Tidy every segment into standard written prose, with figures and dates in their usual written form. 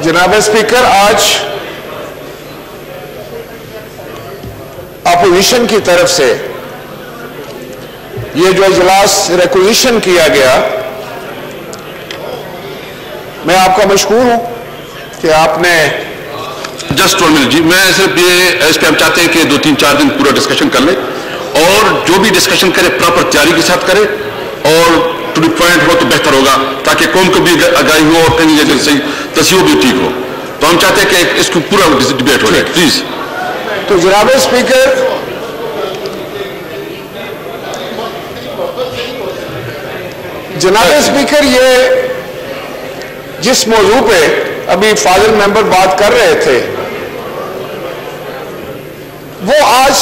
جناب اسپیکر، آج اپوزیشن کی طرف سے یہ جو اجلاس ریکویزیشن کیا گیا، میں آپ کا مشکور ہوں کہ آپ نے جسٹ 1 منٹ جی، میں صرف یہ اس پہ ہم چاہتے ہیں کہ 2-3-4 دن پورا ڈسکشن کر لیں اور جو بھی ڈسکشن کرے پراپر تیاری کے ساتھ کرے اور ٹو دی پوائنٹ ہو تو بہتر ہوگا، تاکہ قوم کو بھی آگاہی ہو اور کہیں جگہ صحیح تصحیح بھی ٹھیک ہو. تو ہم چاہتے ہیں کہ اس کو پورا ڈبیٹ ہو جائے پلیز. تو جناب اسپیکر، یہ جس موضوع پہ ابھی فاضل ممبر بات کر رہے تھے وہ آج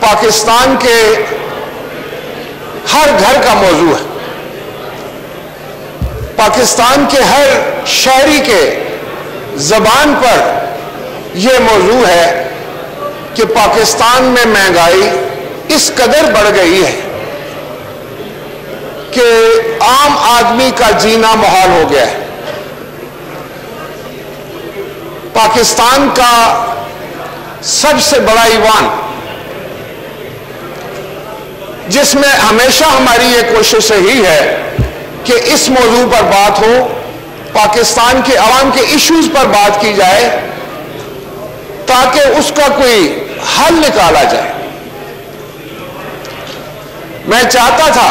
پاکستان کے ہر گھر کا موضوع ہے. پاکستان کے ہر شہری کے زبان پر یہ موضوع ہے کہ پاکستان میں مہنگائی اس قدر بڑھ گئی ہے کہ عام آدمی کا جینا محال ہو گیا ہے. پاکستان کا سب سے بڑا ایوان، جس میں ہمیشہ ہماری یہ کوشش رہی ہے کہ اس موضوع پر بات ہو، پاکستان کے عوام کے ایشوز پر بات کی جائے تاکہ اس کا کوئی حل نکالا جائے. میں چاہتا تھا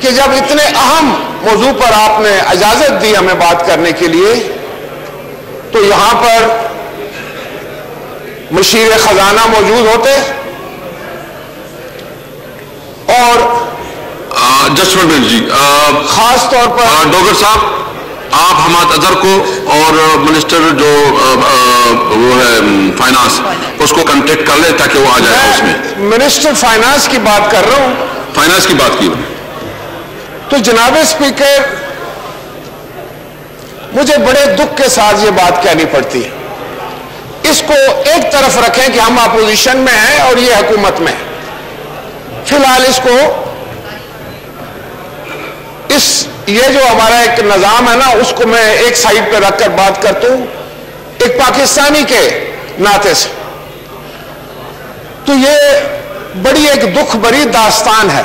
کہ جب اتنے اہم موضوع پر آپ نے اجازت دی ہمیں بات کرنے کے لیے تو یہاں پر مشیر خزانہ موجود ہوتے اور جسٹ 1 منٹ جی، خاص طور پر ڈوگر صاحب، آپ حماد اظہر کو اور منسٹر جو وہ ہے فائنانس اس کو کنٹیکٹ کر لیں تاکہ وہ آ جائے. اس میں منسٹر فائنانس کی بات کر رہا ہوں. فائنانس کی بات کی. تو جناب اسپیکر، مجھے بڑے دکھ کے ساتھ یہ بات کہنی پڑتی ہے. اس کو ایک طرف رکھیں کہ ہم اپوزیشن میں ہیں اور یہ حکومت میں ہے. فی الحال اس کو یہ جو ہمارا ایک نظام ہے نا، اس کو میں ایک سائڈ پہ رکھ کر بات کرتا ہوں ایک پاکستانی کے ناطے سے. تو یہ بڑی ایک دکھ بھری داستان ہے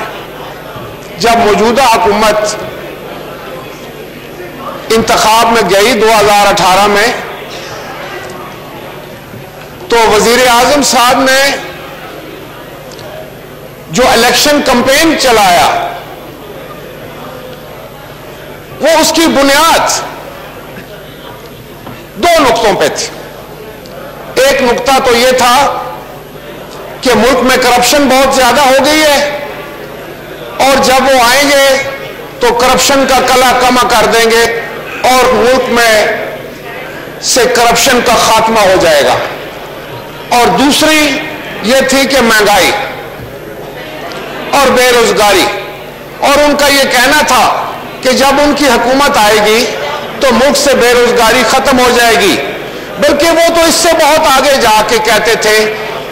جب موجودہ حکومت انتخاب میں گئی 2018 میں تو وزیر اعظم صاحب نے جو الیکشن کمپین چلایا وہ اس کی بنیاد 2 نقطوں پہ تھی. ایک نقطہ تو یہ تھا کہ ملک میں کرپشن بہت زیادہ ہو گئی ہے اور جب وہ آئیں گے تو کرپشن کا کلا کما کر دیں گے اور ملک میں سے کرپشن کا خاتمہ ہو جائے گا. اور دوسری یہ تھی کہ مہنگائی اور بے روزگاری، اور ان کا یہ کہنا تھا کہ جب ان کی حکومت آئے گی تو ملک سے بے روزگاری ختم ہو جائے گی. بلکہ وہ تو اس سے بہت آگے جا کے کہتے تھے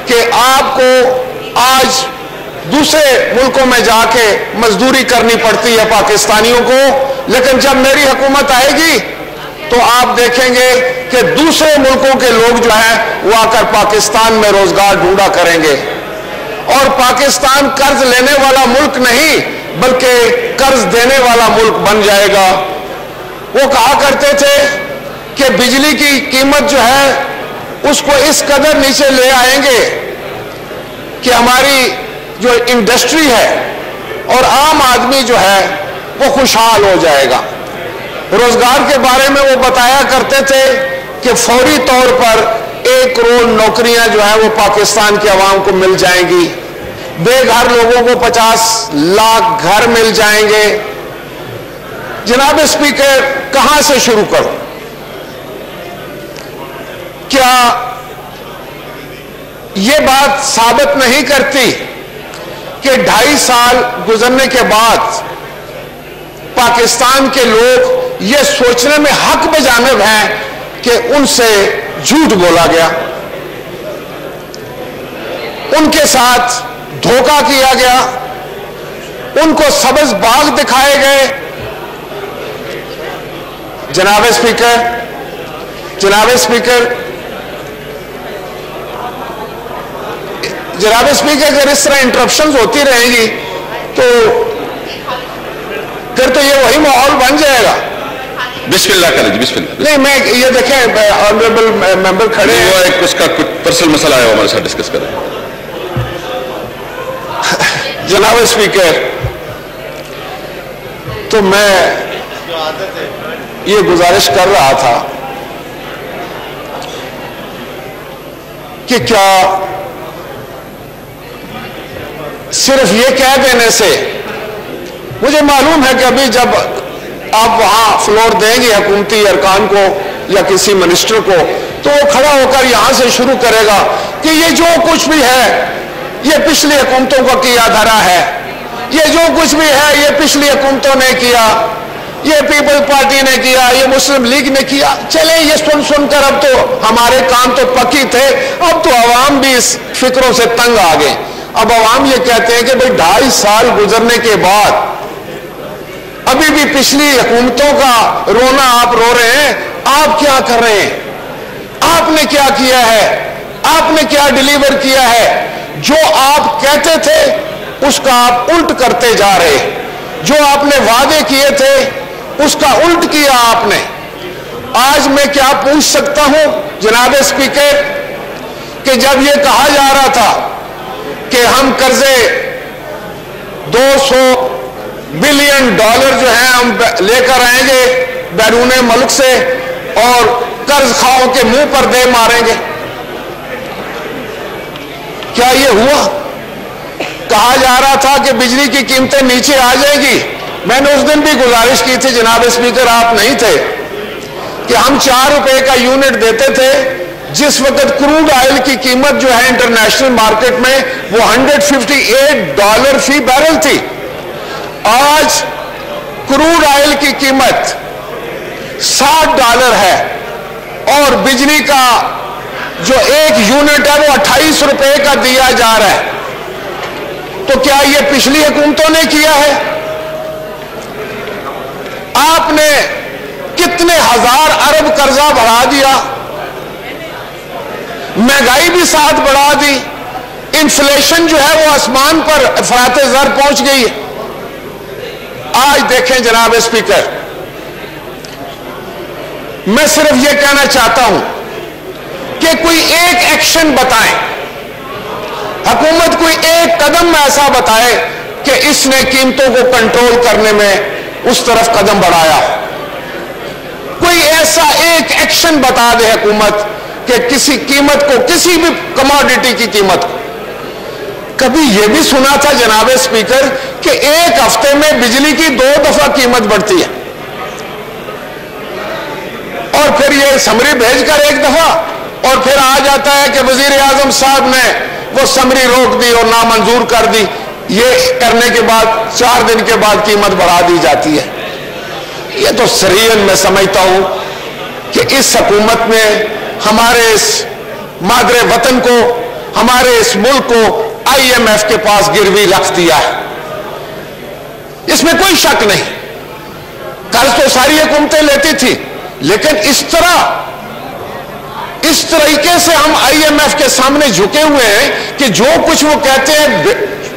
کہ آپ کو آج دوسرے ملکوں میں جا کے مزدوری کرنی پڑتی ہے پاکستانیوں کو، لیکن جب میری حکومت آئے گی تو آپ دیکھیں گے کہ دوسرے ملکوں کے لوگ جو ہیں وہ آ کر پاکستان میں روزگار ڈھونڈا کریں گے اور پاکستان قرض لینے والا ملک نہیں بلکہ قرض دینے والا ملک بن جائے گا. وہ کہا کرتے تھے کہ بجلی کی قیمت جو ہے اس کو اس قدر نیچے لے آئیں گے کہ ہماری جو انڈسٹری ہے اور عام آدمی جو ہے وہ خوشحال ہو جائے گا. روزگار کے بارے میں وہ بتایا کرتے تھے کہ فوری طور پر 1 کروڑ نوکریاں جو ہیں وہ پاکستان کے عوام کو مل جائیں گی. بے گھر لوگوں کو 50 لاکھ گھر مل جائیں گے. جناب اسپیکر، کہاں سے شروع کروں؟ کیا یہ بات ثابت نہیں کرتی کہ 2.5 سال گزرنے کے بعد پاکستان کے لوگ یہ سوچنے میں حق بجانب ہیں کہ ان سے جھوٹ بولا گیا، ان کے ساتھ دھوکہ کیا گیا، ان کو سبز باغ دکھائے گئے. جناب اسپیکر، جناب اسپیکر اگر اس طرح انٹرپشنز ہوتی رہیں گی تو پھر تو یہ وہی ماحول بن جائے گا. بسم اللہ کریں جی, بسم اللہ. نہیں میں یہ دیکھیں آنریبل ممبر کھڑے ہیں, وہ ایک اس کا کچھ پرسنل مسئلہ ہے, ہمارے ساتھ ڈسکس کریں. جناب اسپیکر, تو میں یہ گزارش کر رہا تھا کہ کیا صرف یہ کہہ دینے سے, مجھے معلوم ہے کہ ابھی جب آپ وہاں فلور دیں گے حکومتی ارکان کو یا کسی منسٹر کو, تو وہ کھڑا ہو کر یہاں سے شروع کرے گا کہ یہ جو کچھ بھی ہے یہ پچھلی حکومتوں کا کیا دھرا ہے, یہ جو کچھ بھی ہے یہ پچھلی حکومتوں نے کیا, یہ پیپل پارٹی نے کیا, یہ مسلم لیگ نے کیا. چلیں یہ سن کر اب تو ہمارے کام تو پکی تھے, اب تو عوام بھی اس فکروں سے تنگ آ گئے. اب عوام یہ کہتے ہیں کہ بھئی 2.5 سال گزرنے کے بعد ابھی بھی پچھلی حکومتوں کا رونا آپ رو رہے ہیں. آپ کیا کر رہے ہیں؟ آپ نے کیا کیا ہے؟ آپ نے کیا ڈیلیور کیا ہے؟ جو آپ کہتے تھے اس کا آپ الٹ کرتے جا رہے ہیں. جو آپ نے وعدے کیے تھے اس کا الٹ کیا آپ نے. آج میں کیا پوچھ سکتا ہوں جناب اسپیکر کہ جب یہ کہا جا رہا تھا کہ ہم قرضے $200 بلین جو ہیں ہم لے کر آئیں گے بیرون ملک سے اور قرض خواہوں کے منہ پر دے ماریں گے, کیا یہ ہوا؟ کہا جا رہا تھا کہ بجلی کی قیمتیں نیچے آ جائیں گی. میں نے اس دن بھی گزارش کی تھی جناب اسپیکر, آپ نہیں تھے, کہ ہم $4 کا یونٹ دیتے تھے جس وقت کروڈ آئل کی قیمت جو ہے انٹرنیشنل مارکیٹ میں وہ $158 فی بیرل تھی. آج کروڈ آئل کی قیمت $60 ہے اور بجلی کا جو 1 یونٹ ہے وہ $28 کا دیا جا رہا ہے. تو کیا یہ پچھلی حکومتوں نے کیا ہے؟ آپ نے کتنے ہزار ارب قرضہ بڑھا دیا, مہنگائی بھی ساتھ بڑھا دی, انفلیشن جو ہے وہ آسمان پر افراط زر پہنچ گئی ہے. آج دیکھیں جناب اسپیکر, میں صرف یہ کہنا چاہتا ہوں کہ کوئی ایک ایکشن بتائیں, حکومت کوئی ایک قدم ایسا بتائے کہ اس نے قیمتوں کو کنٹرول کرنے میں اس طرف قدم بڑھایا. کوئی ایسا ایک ایکشن بتا دے حکومت کہ کسی قیمت کو, کسی بھی کموڈٹی کی قیمت کو. کبھی یہ بھی سنا تھا جناب اسپیکر کہ ایک ہفتے میں بجلی کی 2 دفعہ قیمت بڑھتی ہے اور پھر یہ سمری بھیج کر 1 دفعہ اور پھر آ جاتا ہے کہ وزیر اعظم صاحب نے وہ سمری روک دی اور نامنظور کر دی. یہ کرنے کے بعد 4 دن کے بعد قیمت بڑھا دی جاتی ہے. یہ تو سریعاً میں سمجھتا ہوں کہ اس حکومت نے ہمارے اس مادر وطن کو, ہمارے اس ملک کو IMF کے پاس گروی رکھ دیا ہے. اس میں کوئی شک نہیں, قرض تو ساری حکومتیں لیتی تھی, لیکن اس طریقے سے ہم IMF کے سامنے جھکے ہوئے ہیں کہ جو کچھ وہ کہتے ہیں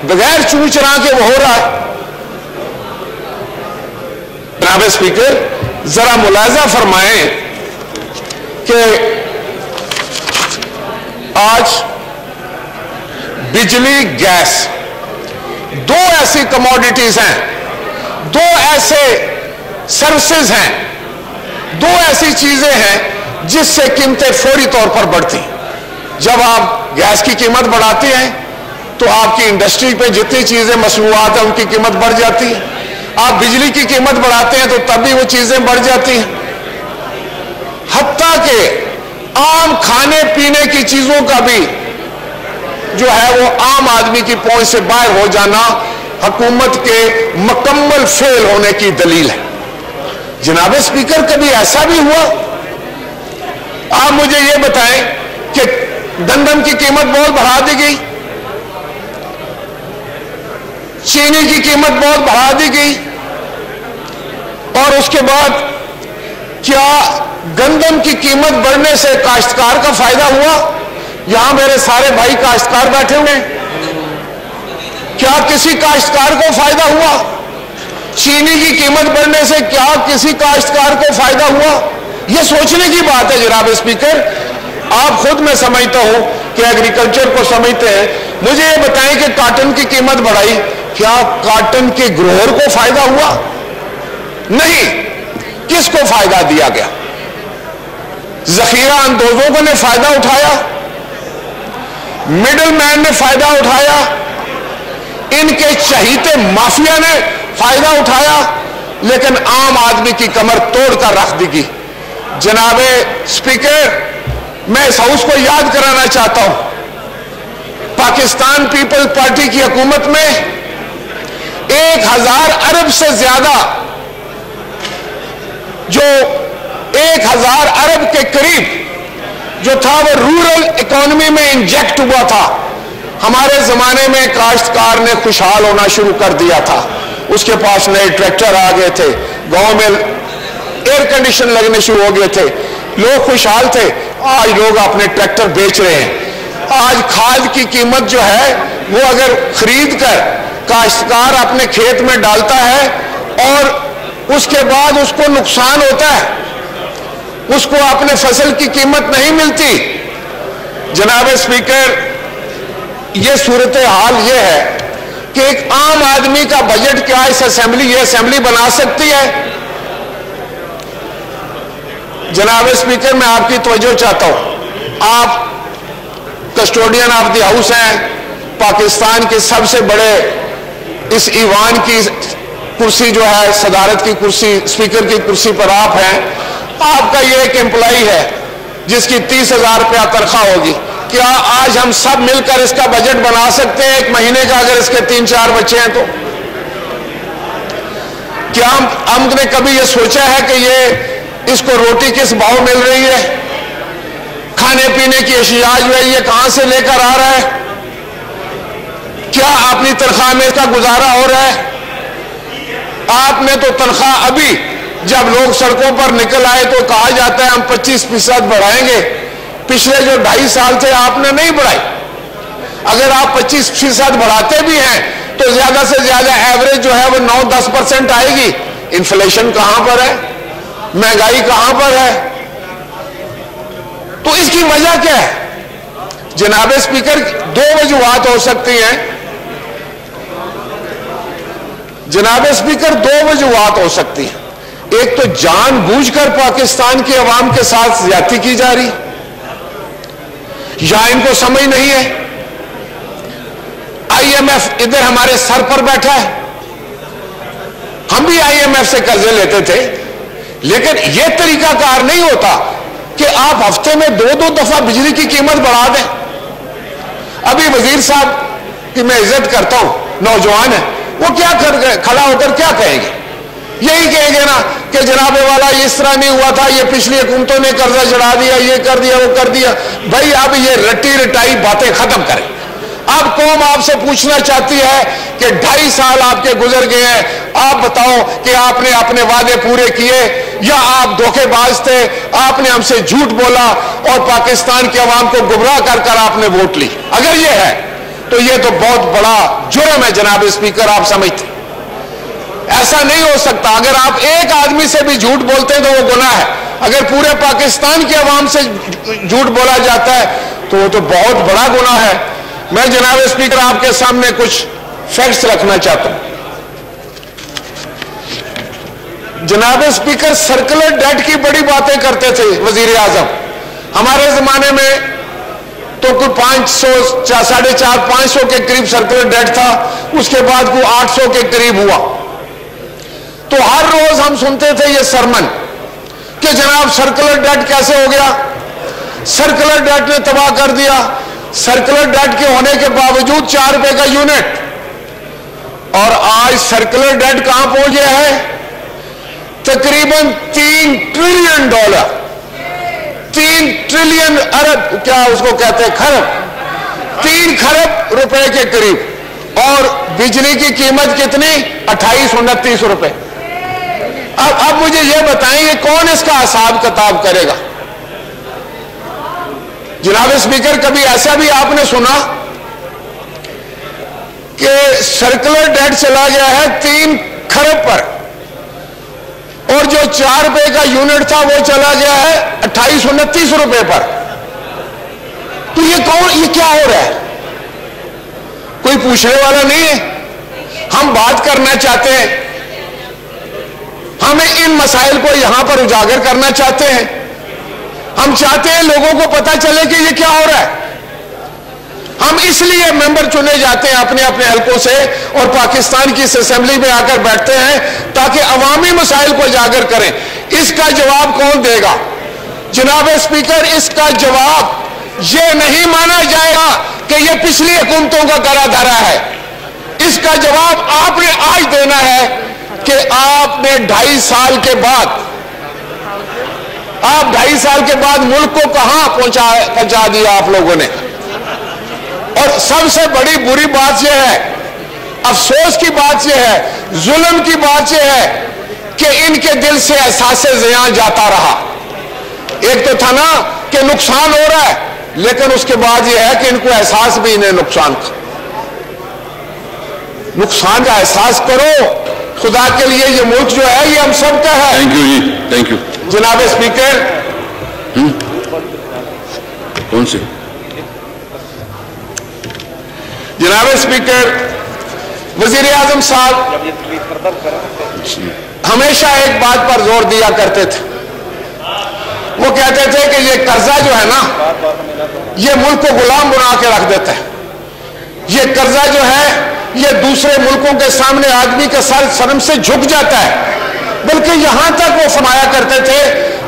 بغیر چون چرا کے وہ ہو رہا ہے. جناب اسپیکر ذرا ملاحظہ فرمائیں کہ آج بجلی, گیس 2 ایسی کموڈیٹیز ہیں, 2 ایسے سروسز ہیں, 2 ایسی چیزیں ہیں جس سے قیمتیں فوری طور پر بڑھتی. جب آپ گیس کی قیمت بڑھاتے ہیں تو آپ کی انڈسٹری پہ جتنی چیزیں مصنوعات ہیں ان کی قیمت بڑھ جاتی ہے. آپ بجلی کی قیمت بڑھاتے ہیں تو تب بھی وہ چیزیں بڑھ جاتی ہیں. حتیٰ کہ عام کھانے پینے کی چیزوں کا بھی جو ہے وہ عام آدمی کی پہنچ سے باہر ہو جانا حکومت کے مکمل فیل ہونے کی دلیل ہے. جناب اسپیکر کبھی ایسا بھی ہوا؟ آپ مجھے یہ بتائیں کہ گندم کی قیمت بہت بڑھا دی گئی, چینی کی قیمت بہت بڑھا دی گئی اور اس کے بعد کیا گندم کی قیمت بڑھنے سے کاشتکار کا فائدہ ہوا؟ یہاں میرے سارے بھائی کاشتکار بیٹھے ہوئے ہیں، کیا کسی کاشتکار کو فائدہ ہوا؟ چینی کی قیمت بڑھنے سے کیا کسی کاشتکار کو فائدہ ہوا؟ یہ سوچنے کی بات ہے جناب اسپیکر. آپ خود میں سمجھتا ہوں کہ ایگریکلچر کو سمجھتے ہیں. مجھے یہ بتائیں کہ کاٹن کی قیمت بڑھائی، کیا کاٹن کے گروہر کو فائدہ ہوا؟ نہیں. کس کو فائدہ دیا گیا؟ ذخیرہ اندوزوں کو نے فائدہ اٹھایا، مڈل مین نے فائدہ اٹھایا، ان کے چہیتے مافیا نے فائدہ اٹھایا، لیکن عام آدمی کی کمر توڑ کر رکھ دی گئی. جناب اسپیکر، میں اس ہاؤس کو یاد کرانا چاہتا ہوں، پاکستان پیپل پارٹی کی حکومت میں 1000 ارب سے زیادہ، جو 1000 ارب کے قریب جو تھا وہ رورل اکانومی میں انجیکٹ ہوا تھا. ہمارے زمانے میں کاشتکار نے خوشحال ہونا شروع کر دیا تھا. اس کے پاس نئے ٹریکٹر آ گئے تھے، گاؤں میں ایئر کنڈیشن لگنے شروع ہو گئے تھے، لوگ خوشحال تھے. آج لوگ اپنے ٹریکٹر بیچ رہے ہیں. آج کھاد کی قیمت جو ہے وہ اگر خرید کر کاشتکار اپنے کھیت میں ڈالتا ہے اور اس کے بعد اس کو نقصان ہوتا ہے، اس کو اپنے فصل کی قیمت نہیں ملتی. جناب اسپیکر، یہ صورتحال یہ ہے کہ ایک عام آدمی کا بجٹ کیا یہ اسمبلی بنا سکتی ہے؟ جناب اسپیکر، میں آپ کی توجہ چاہتا ہوں. آپ کسٹوڈین آف دی ہاؤس ہیں، پاکستان کے سب سے بڑے اس ایوان کی کرسی جو ہے، صدارت کی کرسی، اسپیکر کی کرسی پر آپ ہیں. آپ کا یہ ایک امپلائی ہے جس کی 30,000 روپیہ تنخواہ ہوگی. کیا آج ہم سب مل کر اس کا بجٹ بنا سکتے ہیں ایک مہینے کا، اگر اس کے 3-4 بچے ہیں تو؟ کیا ہم نے کبھی یہ سوچا ہے کہ اس کو روٹی کس بھاؤ مل رہی ہے؟ کھانے پینے کی اشیاء جو ہے یہ کہاں سے لے کر آ رہا ہے؟ کیا اپنی تنخواہ میں اس کا گزارا ہو رہا ہے؟ آپ نے تو تنخواہ ابھی جب لوگ سڑکوں پر نکل آئے تو کہا جاتا ہے ہم 25% بڑھائیں گے. پچھلے جو 2.5 سال تھے آپ نے نہیں بڑھائی. اگر آپ 25% بڑھاتے بھی ہیں تو زیادہ سے زیادہ ایوریج جو ہے وہ 9-10% آئے گی. انفلیشن کہاں پر ہے؟ مہنگائی کہاں پر ہے؟ تو اس کی وجہ کیا ہے؟ جناب اسپیکر، 2 وجوہات ہو سکتی ہیں. جناب اسپیکر، 2 وجوہات ہو سکتی ہیں. ایک تو جان بوجھ کر پاکستان کی عوام کے ساتھ زیادتی کی جا رہی، یا ان کو سمجھ نہیں ہے. IMF ادھر ہمارے سر پر بیٹھا ہے. ہم بھی IMF سے قرضے لیتے تھے، لیکن یہ طریقہ کار نہیں ہوتا کہ آپ ہفتے میں 2 دفعہ بجلی کی قیمت بڑھا دیں. ابھی وزیر صاحب کی میں عزت کرتا ہوں، نوجوان ہے، وہ کیا کھڑا ہو کر کیا کہیں گے؟ یہی کہیں گے نا کہ جناب والا اس طرح نہیں ہوا تھا، یہ پچھلی حکومتوں نے قرضہ چڑھا دیا، یہ کر دیا، وہ کر دیا. بھائی اب یہ رٹی رٹائی باتیں ختم کریں. اب قوم آپ سے پوچھنا چاہتی ہے کہ 2.5 سال آپ کے گزر گئے ہیں، آپ بتاؤ کہ آپ نے اپنے وعدے پورے کیے یا آپ دھوکے باز تھے؟ آپ نے ہم سے جھوٹ بولا اور پاکستان کی عوام کو گمراہ کر کر آپ نے ووٹ لی. اگر یہ ہے تو یہ تو بہت بڑا جرم ہے جناب اسپیکر. آپ سمجھتے ایسا نہیں ہو سکتا. اگر آپ ایک آدمی سے بھی جھوٹ بولتے ہیں تو وہ گناہ ہے. اگر پورے پاکستان کی عوام سے جھوٹ بولا جاتا ہے تو وہ تو بہت بڑا گناہ ہے. میں جناب اسپیکر آپ کے سامنے کچھ فیکٹس رکھنا چاہتا ہوں. جناب اسپیکر، سرکولر ڈیٹ کی بڑی باتیں کرتے تھے وزیر اعظم. ہمارے زمانے میں تو کوئی 450-500 کے قریب سرکولر ڈیٹ تھا، اس کے بعد کوئی 800 کے قریب ہوا. تو ہر روز ہم سنتے تھے یہ سرمن کہ جناب سرکولر ڈیٹ کیسے ہو گیا، سرکولر ڈیٹ نے تباہ کر دیا. سرکولر ڈیٹ کے ہونے کے باوجود 4 روپے کا یونٹ، اور آج سرکولر ڈیٹ کہاں پہنچ گیا ہے؟ تقریباً $3 ٹریلین. 3 ٹریلین ارب، کیا اس کو کہتے ہیں، کھرب، 3 کھرب روپے کے قریب. اور بجلی کی قیمت کتنی؟ 28-29 روپے. اب مجھے یہ بتائیں یہ کون اس کا حساب کتاب کرے گا؟ جناب اسپیکر کبھی ایسا بھی آپ نے سنا کہ سرکولر ڈیٹ چلا گیا ہے 3 کھرب پر اور جو 4 روپے کا یونٹ تھا وہ چلا گیا ہے 2829 روپے پر؟ تو یہ کیا ہو رہا ہے؟ کوئی پوچھنے والا نہیں ہے. ہم بات کرنا چاہتے ہیں, ہمیں ان مسائل کو یہاں پر اجاگر کرنا چاہتے ہیں. ہم چاہتے ہیں لوگوں کو پتا چلے کہ یہ کیا ہو رہا ہے. ہم اس لیے ممبر چنے جاتے ہیں اپنے اپنے حلقوں سے اور پاکستان کی اس اسمبلی میں آ کر بیٹھتے ہیں تاکہ عوامی مسائل کو اجاگر کریں. اس کا جواب کون دے گا؟ جناب اسپیکر, اس کا جواب یہ نہیں مانا جائے گا کہ یہ پچھلی حکومتوں کا کرا دھرا ہے. اس کا جواب آپ نے آج دینا ہے کہ آپ نے 2.5 سال کے بعد ملک کو کہاں پہنچا دیا آپ لوگوں نے. اور سب سے بڑی بری بات یہ ہے, افسوس کی بات یہ ہے, ظلم کی بات یہ ہے کہ ان کے دل سے احساس زیاں جاتا رہا. ایک تو تھا نا کہ نقصان ہو رہا ہے, لیکن اس کے بعد یہ ہے کہ ان کو احساس بھی انہیں نقصان کا احساس کرو. خدا کے لیے یہ ملک جو ہے یہ ہم سب کا ہے. Thank you. جناب اسپیکر, کون سے جناب اسپیکر, وزیر اعظم صاحب ہمیشہ ایک بات پر زور دیا کرتے تھے. وہ کہتے تھے کہ یہ قرضہ جو ہے نا یہ ملک کو غلام بنا کے رکھ دیتا ہے. یہ قرضہ جو ہے یہ دوسرے ملکوں کے سامنے آدمی کا سر شرم سے جھک جاتا ہے. بلکہ یہاں تک وہ فرمایا کرتے تھے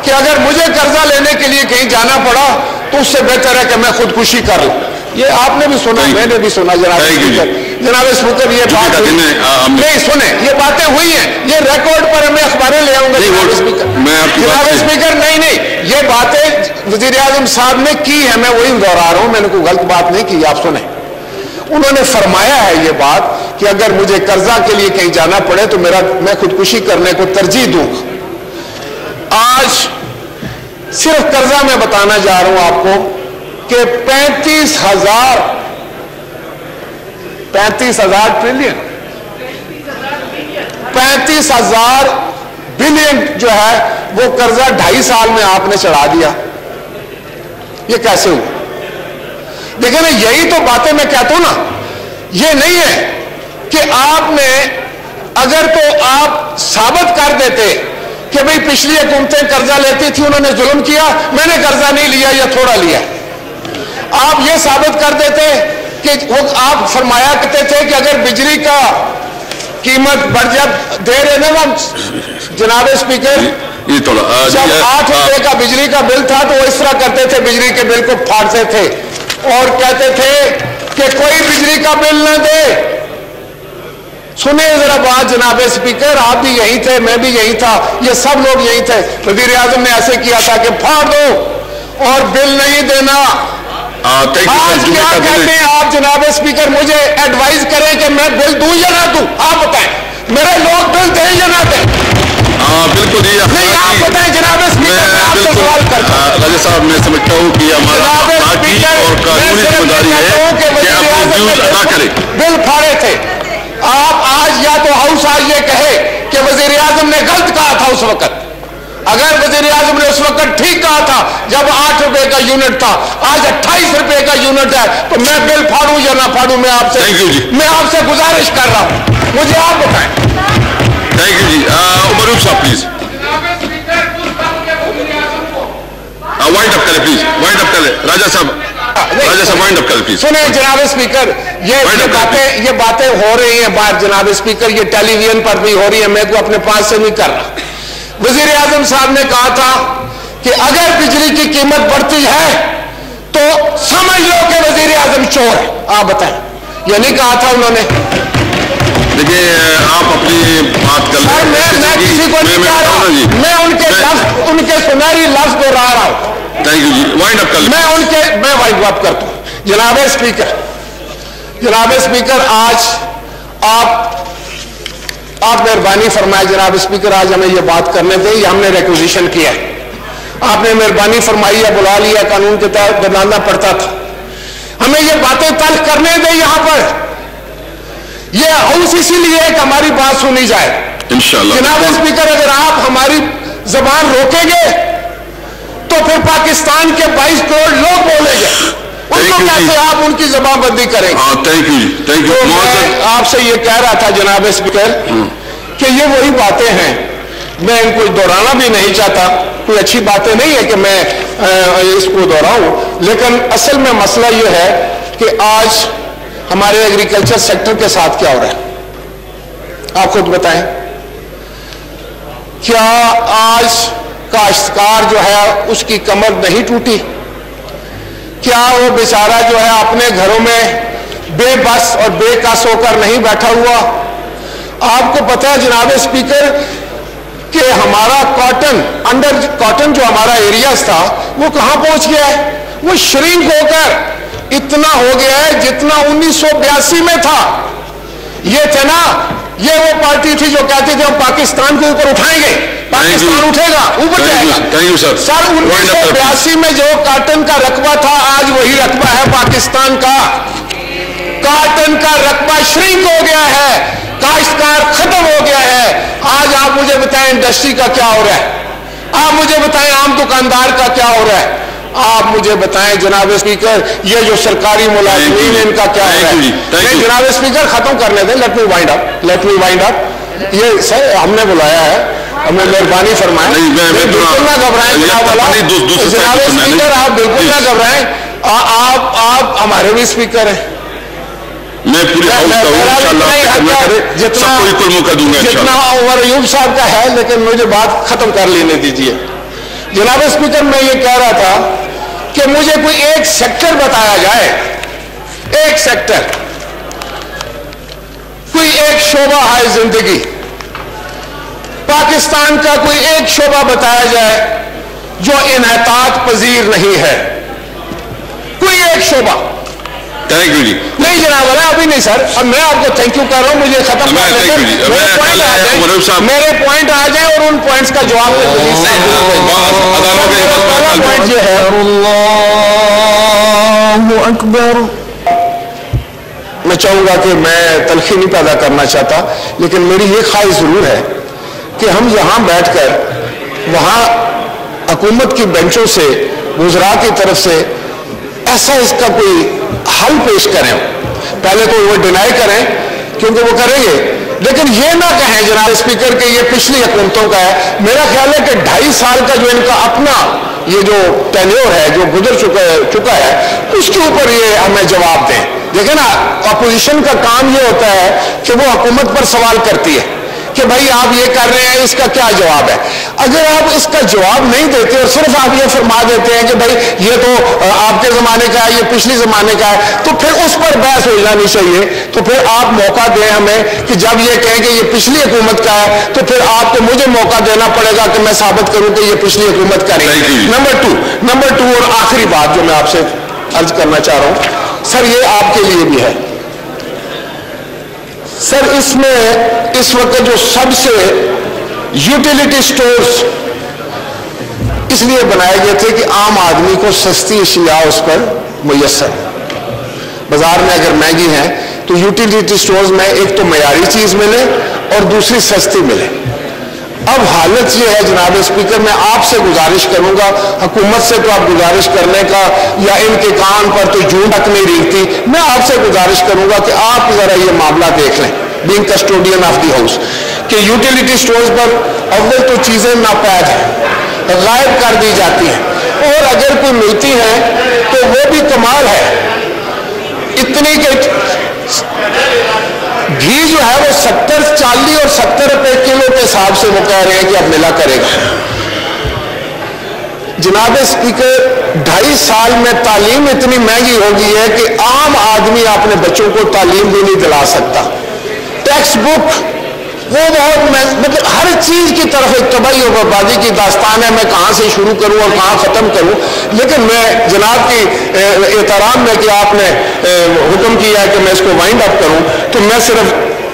کہ اگر مجھے قرضہ لینے کے لیے کہیں جانا پڑا تو اس سے بہتر ہے کہ میں خودکشی کر لوں. یہ آپ نے بھی سنا, میں نے بھی سنا. جناب اسپیکر یہ بات نہیں سنیں, یہ باتیں ہوئی ہیں, یہ ریکارڈ پر میں اخباریں لے آؤں گا. جناب اسپیکر نہیں, یہ باتیں وزیر اعظم صاحب نے کی ہے, میں وہی دہرا رہا ہوں, میں نے کوئی غلط بات نہیں کی. آپ سنیں, انہوں نے فرمایا ہے یہ بات کہ اگر مجھے قرضہ کے لیے کہیں جانا پڑے تو میں خودکشی کرنے کو ترجیح دوں گا. آج صرف قرضہ میں بتانا جا رہا ہوں آپ کو کہ 35,000 ٹریلین 35,000 بلین جو ہے وہ قرضہ 2.5 سال میں آپ نے چڑھا دیا. یہ کیسے ہوا؟ دیکھیں نا, یہی تو باتیں میں کہتا ہوں نا. یہ نہیں ہے کہ آپ نے اگر تو آپ ثابت کر دیتے کہ بھئی پچھلی حکومتیں قرضہ لیتی تھی, انہوں نے ظلم کیا, میں نے قرضہ نہیں لیا یا تھوڑا لیا. آپ یہ ثابت کر دیتے کہ آپ فرمایا کرتے تھے کہ اگر بجلی کا قیمت بڑھ جائے دے رہے نا جناب اسپیکر, جب 8 روپے کا بجلی کا بل تھا تو وہ اس طرح کرتے تھے, بجلی کے بل کو پھاڑتے تھے اور کہتے تھے کہ کوئی بجلی کا بل نہ دے. سنیں ذرا بات جناب اسپیکر, آپ بھی یہی تھے, میں بھی یہی تھا, یہ سب لوگ یہی تھے. وزیر اعظم نے ایسے کیا تھا کہ پھاڑ دو اور بل نہیں دینا. آج کیا کہتے ہیں آپ جناب اسپیکر؟ مجھے ایڈوائز کریں کہ میں بل دوں یا نہ دوں. آپ بتائیں, میرے لوگ بل دیں یا نہ دیں؟ بالکل نہیں, آپ بتائیں جناب اسپیکر, میں آپ سے سوال کرتا ہوں. راجہ صاحب, میں سمجھتا ہوں کہ ہمارا اور قانونی ذمہ داری ہے کہ آپ ڈیوز ادا کریں. بل پھاڑے تھے آپ. آج یا تو ہاؤس آج یہ کہے کہ وزیر اعظم نے غلط کہا تھا اس وقت. اگر وزیر اعظم نے اس وقت ٹھیک کہا تھا جب 8 روپے کا یونٹ تھا, آج 28 روپے کا یونٹ ہے, تو میں بل پھاڑوں یا نہ پھاڑوں, میں آپ سے گزارش کر رہا ہوں, مجھے آپ بتائیں. تھینک یو جی. عمر صاحب پلیز وائنڈ اپ کریں, پلیز وائنڈ اپ کریں. راجہ صاحب وائنڈ اپ کریں پلیز. سنیں جناب اسپیکر, یہ باتیں ہو رہی ہیں باہر جناب اسپیکر, یہ ٹیلی ویژن پر بھی ہو رہی ہے, میں کو اپنے پاس سے نہیں کر رہا. وزیر اعظم صاحب نے کہا تھا کہ اگر بجلی کی قیمت بڑھتی ہے تو سمجھ لو کہ وزیر اعظم چور ہے. آپ بتائیں, یہ نہیں کہا تھا انہوں نے؟ دیکھیے آپ اپنی بات کر لیں. میں کسی کو نہیں کہہ رہا, میں ان کے سنہری لفظ دہرا رہا ہوں. تھینک یو جی. وائنڈ اپ کر لیں. میں وائنڈ اپ کرتا ہوں. جناب اسپیکر, آج آپ آپ مہربانی فرمائے جناب اسپیکر، آج ہمیں یہ بات کرنے دیں، یہ ہم نے ریکوزیشن کیا ہے، آپ نے مہربانی فرمائی ہے، بلا لیا، قانون کے تحت بنانا پڑتا تھا، ہمیں یہ باتیں تلخ کرنے دیں یہاں پر، یہ ہاؤس اسی لیے ہے کہ ہماری بات سنی جائے انشاءاللہ۔ جناب اسپیکر، اگر آپ ہماری زبان روکیں گے تو پھر پاکستان کے 22 کروڑ لوگ بولیں گے، ان کو کیسے آپ ان کی زبان بندی کریں گے؟ تو میں آپ سے یہ کہہ رہا تھا جناب اسپیکر کہ یہ وہی باتیں ہیں، میں ان کو دہرانا بھی نہیں چاہتا، کوئی اچھی باتیں نہیں ہے کہ میں اس کو دہراؤں، لیکن اصل میں مسئلہ یہ ہے کہ آج ہمارے ایگریکلچر سیکٹر کے ساتھ کیا ہو رہا ہے، آپ خود بتائیں۔ کیا آج کاشتکار جو ہے اس کی کمر نہیں ٹوٹی؟ کیا وہ بیچارہ جو ہے اپنے گھروں میں بے بس اور بے کس ہو کر نہیں بیٹھا ہوا؟ آپ کو پتہ ہے جناب اسپیکر کہ ہمارا کاٹن جو ہمارا ایریاز تھا وہ کہاں پہنچ گیا ہے؟ وہ شرنک ہو کر اتنا ہو گیا ہے جتنا 1982 میں تھا۔ یہ تھے نا، یہ وہ پارٹی تھی جو کہتی تھی ہم پاکستان کو اوپر اٹھائیں گے، پاکستان اٹھے گا، اوپر جائے گا۔ سر 1982 میں جو کاٹن کا رقبہ تھا آج وہی رقبہ ہے پاکستان کا۔ کاٹن کا رقبہ شرنک ہو گیا ہے، کاشتکار ختم ہو گیا ہے۔ آج آپ مجھے بتائیں انڈسٹری کا کیا ہو رہا ہے، آپ مجھے بتائیں عام دکاندار کا کیا ہو رہا ہے، آپ مجھے بتائیں جناب اسپیکر یہ جو سرکاری ملازمین ان کا کیا ہو رہا ہے۔ جناب اسپیکر ختم کرنے دیں، لیٹ می وائنڈ اپ۔ یہ سر ہم نے بلایا ہے، ہمیں مہربانی فرمائیں، بالکل نہ گھبرائیں جناب اسپیکر، آپ بالکل نہ گھبرائیں، آپ ہمارے بھی اسپیکر ہیں، جتنا عمر ایوب صاحب کا ہے، لیکن مجھے بات ختم کر لینے دیجیے۔ جناب اسپیکر میں یہ کہہ رہا تھا کہ مجھے کوئی ایک سیکٹر بتایا جائے، ایک سیکٹر، کوئی ایک شعبہ ہے زندگی، پاکستان کا کوئی ایک شعبہ بتایا جائے جو انحطاط پذیر نہیں ہے، کوئی ایک شعبہ۔ تھینک یو جی۔ نہیں جناب والا ابھی نہیں سر، اب میں آپ کو تھینک یو کر رہا ہوں، مجھے ختم کرنے دیں، میرے پوائنٹ آ جائیں اور ان پوائنٹس کا جواب پوائنٹ یہ ہے۔ اللہ اکبر۔ میں چاہوں گا کہ میں تلخی نہیں پیدا کرنا چاہتا، لیکن میری یہ خواہش ضرور ہے کہ ہم یہاں بیٹھ کر وہاں حکومت کی بینچوں سے وزراء کی طرف سے ایسا اس کا کوئی حل پیش کریں، پہلے تو وہ ڈینائی کریں کیونکہ وہ کریں گے، لیکن یہ نہ کہیں جناب اسپیکر کہ یہ پچھلی حکومتوں کا ہے۔ میرا خیال ہے کہ 2.5 سال کا جو ان کا اپنا یہ جو ٹینیور ہے جو گزر چکا ہے اس کے اوپر یہ ہمیں جواب دیں۔ دیکھیں نا، اپوزیشن کا کام یہ ہوتا ہے کہ وہ حکومت پر سوال کرتی ہے کہ بھائی آپ یہ کر رہے ہیں، اس کا کیا جواب ہے؟ اگر آپ اس کا جواب نہیں دیتے اور صرف آپ یہ فرما دیتے ہیں کہ بھائی یہ تو آپ کے زمانے کا ہے، یہ پچھلی زمانے کا ہے، تو پھر اس پر بحث ہو جانی چاہیے۔ تو پھر آپ موقع دیں ہمیں کہ جب یہ کہیں کہ یہ پچھلی حکومت کا ہے تو پھر آپ کو مجھے موقع دینا پڑے گا کہ میں ثابت کروں کہ یہ پچھلی حکومت کا نہیں ہے۔ نمبر 2 اور آخری بات جو میں آپ سے عرض کرنا چاہ رہا ہوں سر، یہ آپ کے لیے بھی ہے سر، اس میں اس وقت جو سب سے یوٹیلیٹی سٹورز اس لیے بنائے گئے تھے کہ عام آدمی کو سستی اشیاء اس پر میسر، بازار میں اگر مہنگی ہیں تو یوٹیلیٹی سٹورز میں ایک تو معیاری چیز ملے اور دوسری سستی ملے۔ اب حالت یہ ہے جناب اسپیکر، میں آپ سے گزارش کروں گا، حکومت سے تو آپ گزارش کرنے کا یا ان کے کان پر تو جون تک نہیں ریگتی، میں آپ سے گزارش کروں گا کہ آپ ذرا یہ معاملہ دیکھ لیں being custodian of the house کہ یوٹیلیٹی سٹورز پر اول تو چیزیں ناپید ہیں، غائب کر دی جاتی ہیں، اور اگر کوئی ملتی ہیں تو وہ بھی کمال ہے اتنی کہ گھی جو ہے وہ 40 اور 70 روپے کلو کے حساب سے وہ کہہ رہے ہیں کہ اب ملا کرے گا۔ جناب اسپیکر 2.5 سال میں تعلیم اتنی مہنگی ہو گئی ہے کہ عام آدمی اپنے بچوں کو تعلیم بھی نہیں دلا سکتا، ٹیکسٹ بک وہ بہت مطلب ہر چیز کی طرف ایک تباہی و بربادی کی داستان ہے۔ میں کہاں سے شروع کروں اور کہاں ختم کروں، لیکن میں جناب کی احترام میں کہ آپ نے حکم کیا ہے کہ میں اس کو وائنڈ اپ کروں، تو میں صرف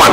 1,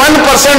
1%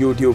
YouTube